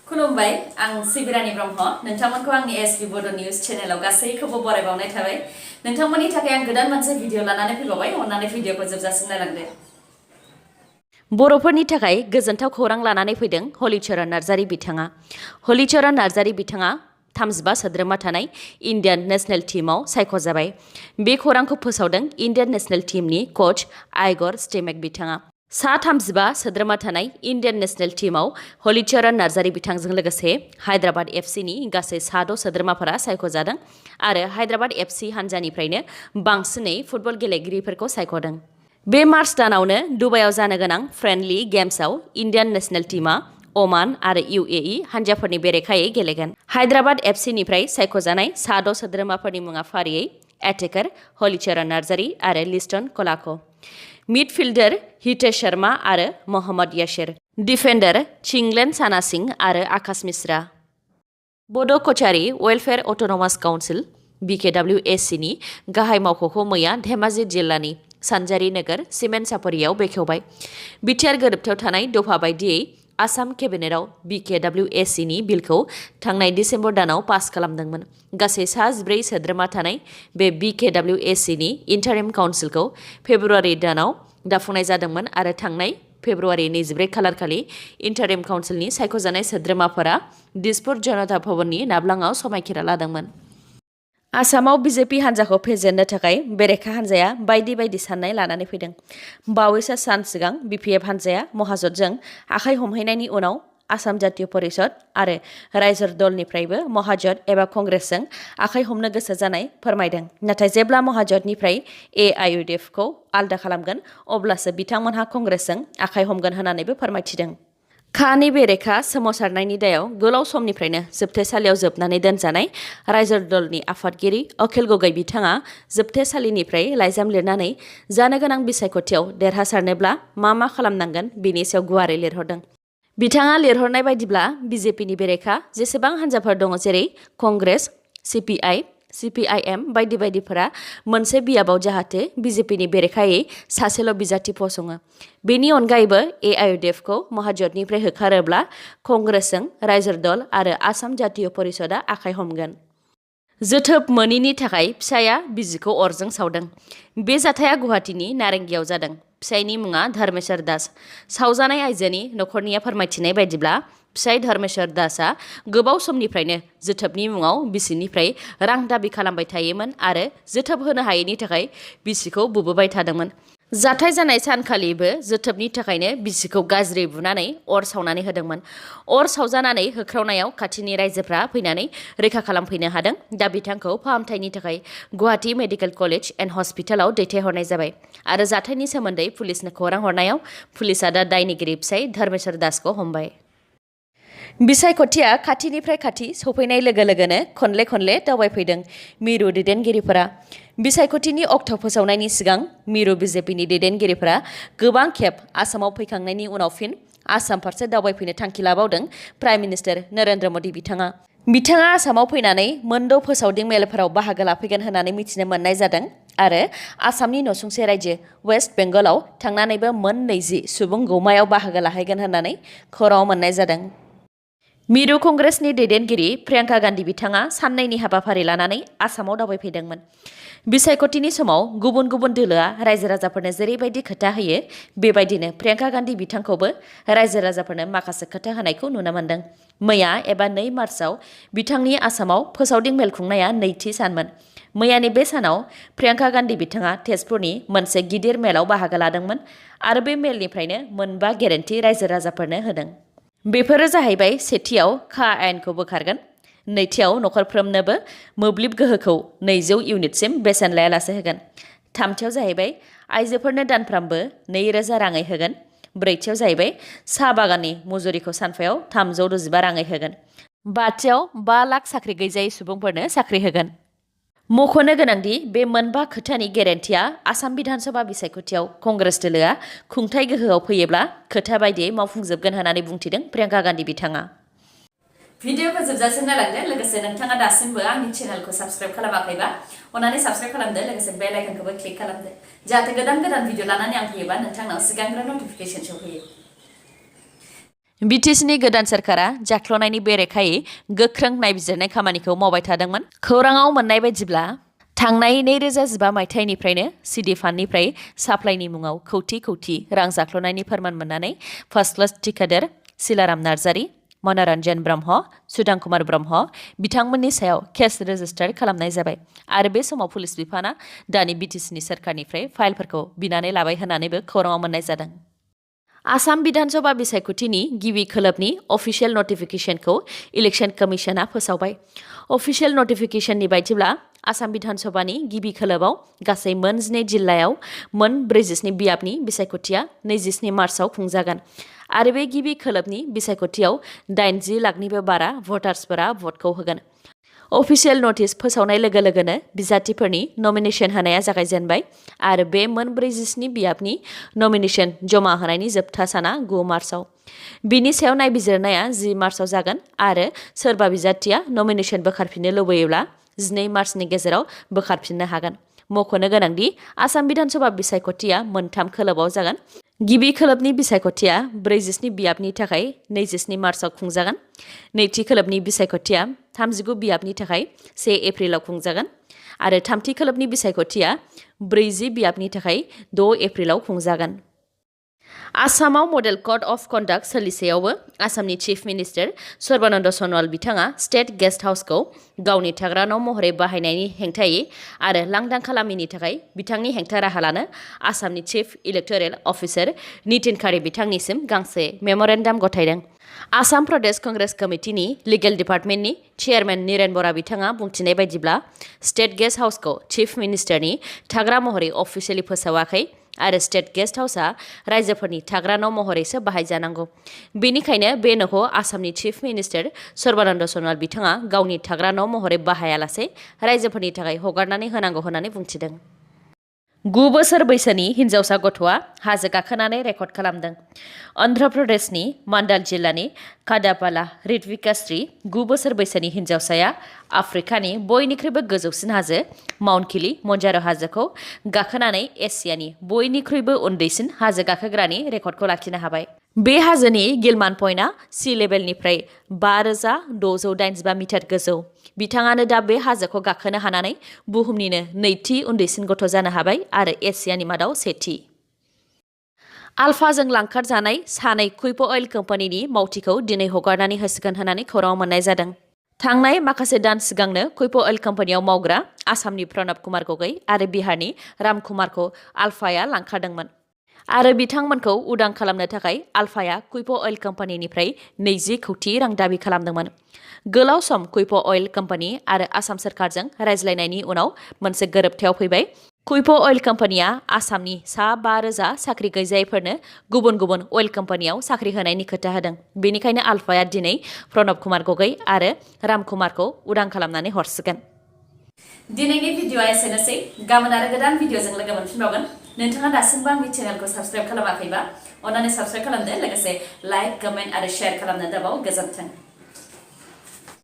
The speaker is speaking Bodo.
खुलुमबाय आं सिबिरानि ब्रह्म नोंथांमोनखौ आंनि sbbodonews चेनेलाव गासैखौबो बरायबावनाय थाबाय नोंथांमोननि थाखाय आं गोदान मोनसे भिडिअ लानानै फैबावबाय अन्नानै भिडिअखौ जोबजासिम नायलांदो बर'फोरनि थाखाय गोजोनथाव खौरां लानानै फैदों हलिचरन नार्जारी बिथाङा हलिचरन नार्जारी बिथाङा 35 सोद्रोमा थानाय इन्डियान नेशनेल टीमाव सायख'जाबाय बे खौरांखौ फोसावदों इन्डियान नेशनेल टीमनि कोच आइगर स्टेमेक बिथाङा सा 35 सोद्रोमा थानाय इन्डियान नेशनेल टीमाव हलिचरन नार्जारी बिथांजों लोगोसे हायद्राबाद एफसीनि गासै 6 सोद्रोमाफोरा सायख'जादों आरो हायद्राबाद एफसी हान्जानिफ्रायनो बांसिनै फुटबल गेलेगिरिफोरखौ सायख'दों बे मार्च दानावनो दुबाइयाव जानो गोनां फ्रेन्डलि गेम्सआव इन्डियान नेशनेल टीमा ओमान आरो यूएई हान्जाफोरनि बेरेखायै गेलेगोन हायद्राबाद एफसीनिफ्राय सायख'जानाय 6 सोद्रोमाफोरनि मुङा फारियै एटेकार हलिचरन नार्जारी आरो लिस्टन कोलाको मिडफिल्डार हितेश शर्मा आरो मोहम्मद यासिर डिफेन्डार चिंगलेन साना सिंह आरो आकाश मिश्रा बड' Kachari welfare autonomous council BKWAC नि गाहाय मावख'खौ मैया धेमाजि जिल्लानि सानजारि नोगोर सिमेन्ट सापरियाव बेखेवबाय बिटिआर गोरोबथायाव थानाय दफा बायदियै आसाम केबिनेटआव BKWAC नि बिलखौ थांनाय डिसेम्बर दानाव पास खालामदोंमोन गासै 14 सोद्रोमा थानाय बे BKWAC नि इन्टारिम काउन्सिलखौ फेब्रुवारि दानाव दाफुंनाय जादोंमोन आरो थांनाय फेब्रुवारि 24 खालारखालि इन्टारिम काउन्सिलनि सायख'जानाय सोद्रोमाफोरा दिसपुर जनता भवननि नाब्लाङाव समायखिरा लादोंमोन आसामाव बीजेपी हान्जाखौ फेजेननो थाखाय बेरेखा हान्जाया बायदि साननाय लानानै फैदों बावैसो सान सिगां BPF हान्जाया महाजोतजों आखाइ हमहैनायनि उनाव आसाम जातीय परिषद आरो रायजो दलनिफ्रायबो महाजोत एबा कंग्रेसजों आखाइ हमनो गोसो जानाय फोरमायदों नाथाय जेब्ला महाजोतनिफ्राय AIUDF खौ आलदा खालामगोन अब्लासो बिथांमोनहा कंग्रेसजों आखाइ हमगोन होननानैबो फोरमायथिदों खानि बेरेखा सोमावसारनायनि दायाव गोलाव समनिफ्रायनो जोबथेसालियाव जोबनानै दोनजानाय रायजो दलनि आफादगिरि अखिल गगৈ बिथाङा जोबथेसालिनिफ्राय लाइजाम लिरनानै जानो गोनां बिसायख'थियाव देरहासारनोब्ला मा खालामनांगोन बेनि सायाव गुवारै लिरहरदों बिथाङा लिरहरनाय बायदिब्ला BJPनि बेरेखा जेसेबां हान्जाफोर दङ जेरै कंग्रेस CPI CPIM बायदिफोरा मोनसे बियाबाव जाहाथे BJPनि बेरेखायै सासेल' बिजाथि फसङो बेनि अनगायैबो AIUDF खौ महाजोतनिफ्राय होखारोब्ला कंग्रेसजों रायजो दल आरो आसाम जातीय परिषदआ आखाइ हमगोन जोथोब मोनिनि थाखाय फिसाया बिजिखौ अरजों सावदों बे जाथाया गुवाहाटीनि नारेंगियाव जादों फिसायनि मुङा धर्मेश्वर दास सावजानाय आइजोनि नखरनिया फोरमायथिनाय बायदिब्ला फिसाय धर्मेश्वर दासआ गोबाव समनिफ्रायनो जोथोबनि मुङाव बिसिनिफ्राय रां दाबि खालामबाय थायोमोन आरो जोथोब होनो हायैनि थाखाय बिसिखौ बुबोबाय थादोंमोन जाथाय जानाय सानखालिबो जोथोबनि थाखायनो बिसिखौ गाज्रि बुनानै अर सावनानै होदोंमोन अर सावजानानै होख्रावनायाव खाथिनि रायजोफ्रा फैनानै रैखा खालामफैनो हादों दा बिथांखौ फाहामथायनि थाखाय गुवाहाटी मेडिकेल कलेज एन्ड हस्पिटालाव दैथायहरनाय जाबाय आरो जाथायनि सोमोन्दै पुलिसनो खौरां हरनायाव पुलिसआ दा दायनिगिरि फिसाय धर्मेश्वर दासखौ हमबाय बिसायख'थिया खाथिनिफ्राय खाथि सफैनाय लोगो लोगोनो खनले दावबायफैदों मिरु दैदेनगिरिफोरा बिसायख'थिनि अक्ट' फोसावनायनि सिगां मिरु BJPनि दैदेनगिरिफोरा गोबां खेब आसामाव फैखांनायनि उनाव फिन आसाम फारसे दावबायफैनो थांखि लाबावदों प्राइम मिनिस्टार नरेन्द्र मदि बिथाङा आसामाव फैनानै मोनद' फोसावदिं मेलफोराव बाहागो लाफैगोन होननानै मिथिनो मोननाय जादों आरो आसामनि नसुंसे रायजो वेस्ट बेंगलाव थांनानैबो मोन 20 सुबुं गौमायाव बाहागो लाहैगोन होननानै खौराङाव मोननाय जादों मिरु कंग्रेसनि दैदेनगिरि प्रियंका गान्धी बिथाङा साननैनि हाबाफारि लानानै आसामाव दावबायफैदोंमोन बिसायख'थिनि समाव गुबुन दोलोआ रायजो राजाफोरनो जेरैबायदि खोथा होयो बेबायदिनो प्रियंका गान्धी बिथांखौबो रायजो राजाफोरनो माखासे खोथा होनायखौ नुनो मोनदों मैया एबा 2 मार्चआव बिथांनि आसामाव फोसावदिं मेल खुंनाया नैथि सानमोन मैयानि बे सानाव प्रियंका गान्धी बिथाङा तेजपुरनि मोनसे गिदिर मेलाव बाहागो लादोंमोन आरो बे मेलनिफ्रायनो 9 गेरेन्टि रायजो राजाफोरनो होदों बेफोरो जाहैबाय सेथियाव खा आयेनखौ बोखारगोन नैथियाव नखरफ्रोमनोबो मोब्लिब गोहोखौ 200 इउनिटसिम बेसेन लायालासे होगोन थामथियाव जाहैबाय आइजोफोरनो दानफ्रामबो 2000 राङै होगोन ब्रैथियाव जाहैबाय साहा बागाननि मजुरिखौ सानफायाव 365 राङै होगोन बाथियाव 5 लाख साख्रि गैजायै सुबुंफोरनो साख्रि होगोन मख'नो गोनांदि बे 9 खोथानि गेरेन्टिया आसाम बिधानसभा बिसायख'थियाव कंग्रेस दोलोआ खुंथाय गोहोआव फैयोब्ला खोथा बायदियै मावफुंजोबगोन होननानै बुंथिदों प्रियंका गान्धी बिथाङा भिडिअखौ जोबजासिम नायलांदो लोगोसे नोंथाङा दासिमबो आंनि चेनेलखौ साबस्क्राइब खालामाखैबा अन्नानै साबस्क्राइब खालामदो लोगोसे बेल आइकनखौबो क्लिक खालामदो जाहाथे गोदान भिडिअ लानानै आं फैयोबा नोंथांनाव सिगांग्रो नटिफिकेसन सौफैयो बिटिसिनि गोदान सोरखारा जाख्ल'नायनि बेरेखायै गोख्रों नायबिजिरनाय खामानिखौ मावबाय थादोंमोन। खौराङाव मोननाय बायदिब्ला थांनाय 2015 मायथाइनिफ्रायनो सिडि फान्डनिफ्राय साप्लाइनि मुङाव खौथि रां जाख्ल'नायनि फोरमान मोननानै फार्स्ट क्लास थिकादार हलिचरन नार्जारी, मनरन्जन ब्रह्म, सुदां कुमार ब्रह्म बिथांमोननि सायाव केस रेजिस्टार खालामनाय जाबाय आरो बे समाव पुलिस बिफाना दानि बिटिसिनि सोरखारनिफ्राय फाइलफोरखौ बिनानै लाबाय होननानैबो खौराङाव मोननाय जादों। आसाम बिधानसभा बिसायख'थिनि गिबि खोलोबनि अफिसियेल नटिफिकेशनखौ इलेक्शन कमिशना फोसावबाय। अफिसियेल नटिफिकेशननि बायदिब्ला आसाम बिधानसभानि गिबि खोलोबाव गासै मोन 12 जिल्लायाव मोन 47 बियाबनि बिसायख'थिया 27 मार्चआव खुंजागोन आरो बे गिबि खोलोबनि बिसायख'थियाव 80 लाखनिबो बारा भटार्सफोरा भटखौ होगोन। अफिसियेल नटिस फोसावनाय लोगो लोगोनो बिजाथिफोरनि नमिनेशन होनाया जागायजेनबाय आरो बे मोन 47 बियाबनि नमिनेशन जमा होनायनि जोबथा साना 9 मार्चआव। बिनि सायाव नायबिजिरनाया 10 मार्चआव जागोन आरो सोरबा बिजाथिया नमिनेशन बोखारफिननो लुबैयोब्ला 12 मार्चनि गेजेराव बोखारफिननो हागोन। मख'नो गोनांदि आसाम बिधानसभा बिसायख'थिया मोनथाम खोलोबाव जागोन। गिबि खोलोबनि बिसायख'थिया 47 बियाबनि थाखाय 27 मार्चआव खुंजागोन। नैथि खोलोबनि बिसायख'थिया 39 बियाबनि थाखाय 1 एप्रिलाव खुंजागोन आरो थामथि खोलोबनि बिसायख'थिया 40 बियाबनि थाखाय 2 एप्रिलाव खुंजागोन। आसामाव मडेल कड अफ कन्डाक्ट सोलिसेयावबो आसामनि चिफ मिनिस्टार सर्बानन्द सन'वाल बिथाङा स्टेट गेस्ट हाउसखौ गावनि थाग्रा न' महरै बाहायनायनि हेंथायै आरो लांदां खालामैनि थाखाय बिथांनि हेंथा राहा लानो आसामनि चिफ इलेक्टरेल अफिसार नितिन खारे बिथांनिसिम गांसे मेम'रेन्डाम गथायदों। आसाम प्रदेश कंग्रेस कमिटिनि लिगेल डिपार्टमेन्टनि चेयारमेन नीरेन बरा बिथाङा बुंथिनाय बायदिब्ला स्टेट गेस्ट हाउसखौ चिफ मिनिस्टारनि थाग्रा महरै अफिसियेलि फोसावाखै आरो स्टेट गेस्ट हाउसआ रायजोफोरनि थाग्रा न' महरैसो बाहायजानांगौ। बेनिखायनो बे न'खौ आसामनि चिफ मिनिस्टार सर्बानन्द सन'वाल बिथाङा गावनि थाग्रा न' महरै बाहायालासे रायजोफोरनि थाखाय हगारनानै होनांगौ होननानै बुंथिदों। 9 बोसोर बैसोनि हिन्जावसा गथ'आ हाजो गाखोनानै रेकर्ड खालामदों। अन्ध्र प्रदेशनि मान्डाल जिल्लानि काडापाला ऋत्विकाश्री 9 बोसोर बैसोनि हिन्जावसाया आफ्रिकानि बयनिख्रुइबो गोजौसिन हाजो माउन्ट किलिमन्जारो हाजोखौ गाखोनानै एसियानि बयनिख्रुइबो उन्दैसिन हाजो गाखोग्रानि रेकर्डखौ लाखिनो हाबाय। बे हाजोनि गिलमान पइन्टआ सी लेभेलनिफ्राय 5685 मिटार गोजौ। बिथाङानो दा बे हाजोखौ गाखोनो हानानै बुहुमनिनो नैथि उन्दैसिन गथ' जानो हाबाय आरो एसियानि मादाव सेथि। आलफाजों लांखारजानाय सानै कुइप अइल कम्पानिनि मावथिखौ दिनै हगारनानै होसिगोन होननानै खौराङाव मोननाय जादों। थांनाय माखासे दान सिगांनो कुइप अइल कम्पानियाव मावग्रा आसामनि प्रणब कुमार गगৈ आरो बिहारनि राम कुमारखौ आलफाया लांखारदोंमोन आरो बिथांमोनखौ उदां खालामनो थाखाय आलफाया कुइप अइल कम्पानिनिफ्राय 20 कौटि रां दाबि खालामदोंमोन। गोलाव सम कुइप अइल कम्पानि आरो आसाम सोरखारजों रायज्लायनायनि उनाव मोनसे गोरोबथायाव फैबाय। कुइप अइल कम्पानिया आसामनि सा 5,000 साख्रि गैजायैफोरनो गुबुन गुबुन अइल कम्पानियाव साख्रि होनायनि खोथा होदों। बेनिखायनो आलफाया दिनै प्रणब कुमार गगৈ आरो राम कुमारखौ उदां खालामनानै हरसिगोन। दिनैनि भिडिअ'आ एसेनोसै। गाबोन आरो गोदान भिडिअ'जों लोगो मोनफिनबावगोन। नोंथाङा दासिमबो आंनि चेनेलखौ साबस्क्राइब खालामाखैबा अन्नानै साबस्क्राइब खालामदो, लोगोसे लाइक, कमेन्ट आरो शेयार खालामनो दाबाव। गोजोन्थों।